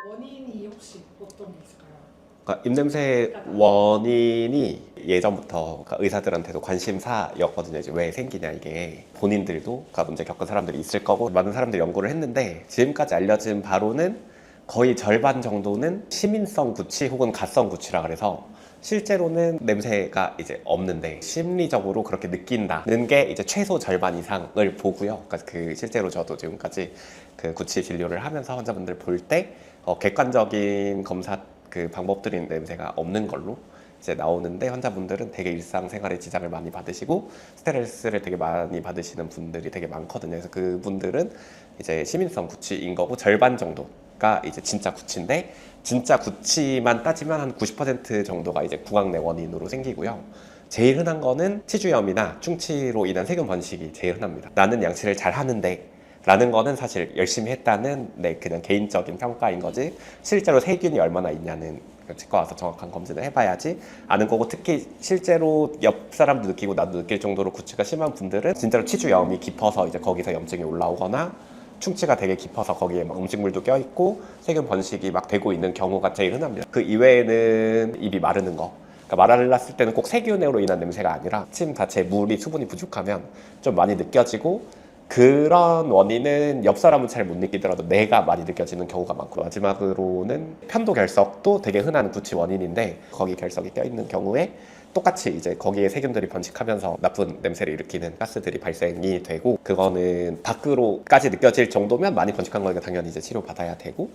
원인이 혹시 어떤 게 있을까요? 그러니까 입냄새 원인이 예전부터 그러니까 의사들한테도 관심사였거든요. 이제 왜 생기냐 이게 본인들도 그러니까 문제 겪은 사람들이 있을 거고 많은 사람들이 연구를 했는데 지금까지 알려진 바로는 거의 절반 정도는 시민성 구취 혹은 가성 구취라 그래서 실제로는 냄새가 이제 없는데 심리적으로 그렇게 느낀다는 게 이제 최소 절반 이상을 보고요. 그러니까 그 실제로 저도 지금까지 그 구취 진료를 하면서 환자분들 볼 때 객관적인 검사 그 방법들인 냄새가 없는 걸로 이제 나오는데 환자분들은 되게 일상생활에 지장을 많이 받으시고 스트레스를 되게 많이 받으시는 분들이 되게 많거든요. 그래서 그분들은 이제 시민성 구취인 거고 절반 정도가 이제 진짜 구취인데 진짜 구취만 따지면 한 90% 정도가 이제 구강내 원인으로 생기고요. 제일 흔한 거는 치주염이나 충치로 인한 세균 번식이 제일 흔합니다. 나는 양치를 잘 하는데 라는 거는 사실 열심히 했다는 내 그냥 개인적인 평가인 거지 실제로 세균이 얼마나 있냐는 치과 와서 정확한 검진을 해봐야지 아는 거고 특히 실제로 옆 사람도 느끼고 나도 느낄 정도로 구취가 심한 분들은 진짜로 치주염이 깊어서 이제 거기서 염증이 올라오거나 충치가 되게 깊어서 거기에 막 음식물도 껴있고 세균 번식이 막 되고 있는 경우가 제일 흔합니다. 그 이외에는 입이 마르는 거 그러니까 마르났을 때는 꼭 세균으로 인한 냄새가 아니라 침 자체 물이 수분이 부족하면 좀 많이 느껴지고 그런 원인은 옆 사람은 잘 못 느끼더라도 내가 많이 느껴지는 경우가 많고 마지막으로는 편도 결석도 되게 흔한 구취 원인인데 거기 결석이 껴있는 경우에 똑같이 이제 거기에 세균들이 번식하면서 나쁜 냄새를 일으키는 가스들이 발생이 되고 그거는 밖으로까지 느껴질 정도면 많이 번식한 거니까 당연히 이제 치료받아야 되고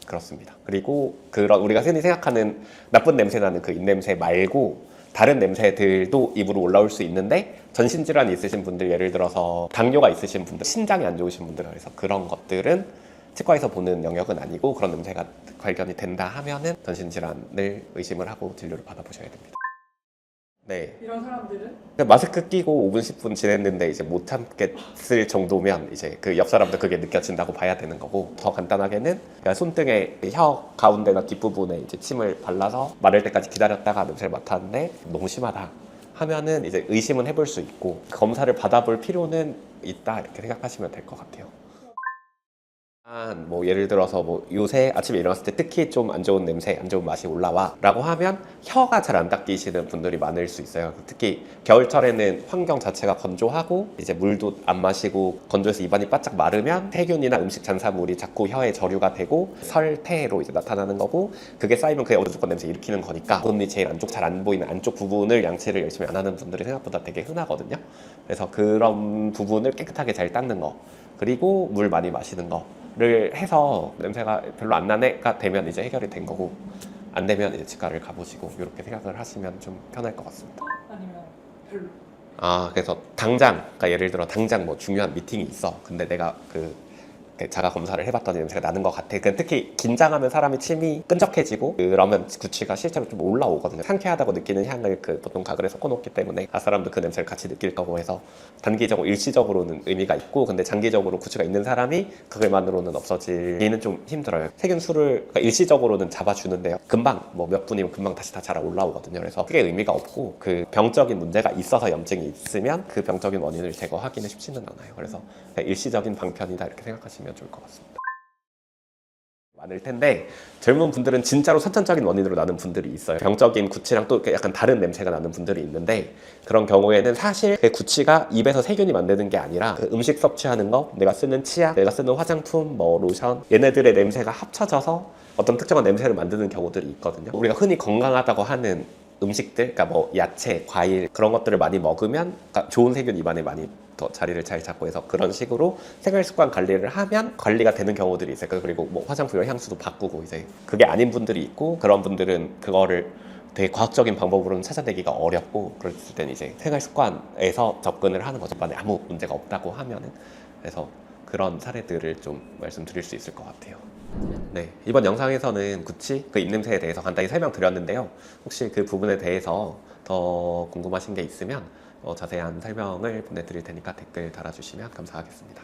그렇습니다. 그리고 그런 우리가 흔히 생각하는 나쁜 냄새 나는 그 입냄새 말고 다른 냄새들도 입으로 올라올 수 있는데 전신질환이 있으신 분들 예를 들어서 당뇨가 있으신 분들 신장이 안 좋으신 분들 그래서 그런 것들은 치과에서 보는 영역은 아니고 그런 냄새가 발견이 된다 하면은 전신질환을 의심을 하고 진료를 받아보셔야 됩니다. 네. 이런 사람들은 마스크 끼고 5분, 10분 지냈는데 이제 못 참겠을 정도면 이제 그 옆 사람도 그게 느껴진다고 봐야 되는 거고 더 간단하게는 그러니까 손등에 혀 가운데나 뒷부분에 이제 침을 발라서 마를 때까지 기다렸다가 냄새를 맡았는데 너무 심하다 하면은 이제 의심은 해볼 수 있고 검사를 받아볼 필요는 있다 이렇게 생각하시면 될 것 같아요. 뭐 예를 들어서 뭐 요새 아침에 일어났을 때 특히 좀 안 좋은 냄새, 안 좋은 맛이 올라와 라고 하면 혀가 잘 안 닦이시는 분들이 많을 수 있어요. 특히 겨울철에는 환경 자체가 건조하고 이제 물도 안 마시고 건조해서 입안이 바짝 마르면 세균이나 음식 잔사물이 자꾸 혀에 저류가 되고 설태로 이제 나타나는 거고 그게 쌓이면 그게 어두운 냄새 일으키는 거니까 부분이 제일 안쪽 잘 안 보이는 안쪽 부분을 양치를 열심히 안 하는 분들이 생각보다 되게 흔하거든요. 그래서 그런 부분을 깨끗하게 잘 닦는 거 그리고 물 많이 마시는 거를 해서 냄새가 별로 안 나네가 되면 이제 해결이 된 거고 안 되면 이제 치과를 가보시고 이렇게 생각을 하시면 좀 편할 것 같습니다. 아니면 별로? 그래서 당장 그러니까 예를 들어 당장 뭐 중요한 미팅이 있어 근데 내가 그 자가 검사를 해봤더니 냄새가 나는 것 같아. 특히 긴장하면 사람이 침이 끈적해지고 그러면 구취가 실제로 좀 올라오거든요. 상쾌하다고 느끼는 향을 보통 가글에 섞어놓기 때문에 사람도 그 냄새를 같이 느낄 거고 해서 단기적으로 일시적으로는 의미가 있고 근데 장기적으로 구취가 있는 사람이 그걸만으로는 없어지기는 좀 힘들어요. 세균수를 그러니까 일시적으로는 잡아주는데요. 금방 뭐 몇 분이면 금방 다시 다 자라 올라오거든요. 그래서 크게 의미가 없고 그 병적인 문제가 있어서 염증이 있으면 그 병적인 원인을 제거하기는 쉽지는 않아요. 그래서 일시적인 방편이다 이렇게 생각하시면 좋을 것 같습니다. 많을 텐데 젊은 분들은 진짜로 선천적인 원인으로 나는 분들이 있어요. 병적인 구취랑 또 약간 다른 냄새가 나는 분들이 있는데 그런 경우에는 사실 그 구취가 입에서 세균이 만드는 게 아니라 그 음식 섭취하는 거, 내가 쓰는 치약, 내가 쓰는 화장품, 뭐 로션 얘네들의 냄새가 합쳐져서 어떤 특정한 냄새를 만드는 경우들이 있거든요. 우리가 흔히 건강하다고 하는 음식들, 그러니까 뭐 야채, 과일 그런 것들을 많이 먹으면 그러니까 좋은 세균 입안에 많이 더 자리를 잘 잡고 해서 그런 식으로 생활 습관 관리를 하면 관리가 되는 경우들이 있어요. 그리고 뭐 화장품이랑 향수도 바꾸고 이제 그게 아닌 분들이 있고 그런 분들은 그거를 되게 과학적인 방법으로는 찾아내기가 어렵고 그랬을 때는 이제 생활 습관에서 접근을 하는 거죠. 만약에 아무 문제가 없다고 하면은 그래서 그런 사례들을 좀 말씀드릴 수 있을 것 같아요. 네, 이번 영상에서는 구취, 그 입냄새에 대해서 간단히 설명드렸는데요. 혹시 그 부분에 대해서 더 궁금하신 게 있으면 자세한 설명을 보내드릴 테니까 댓글 달아주시면 감사하겠습니다.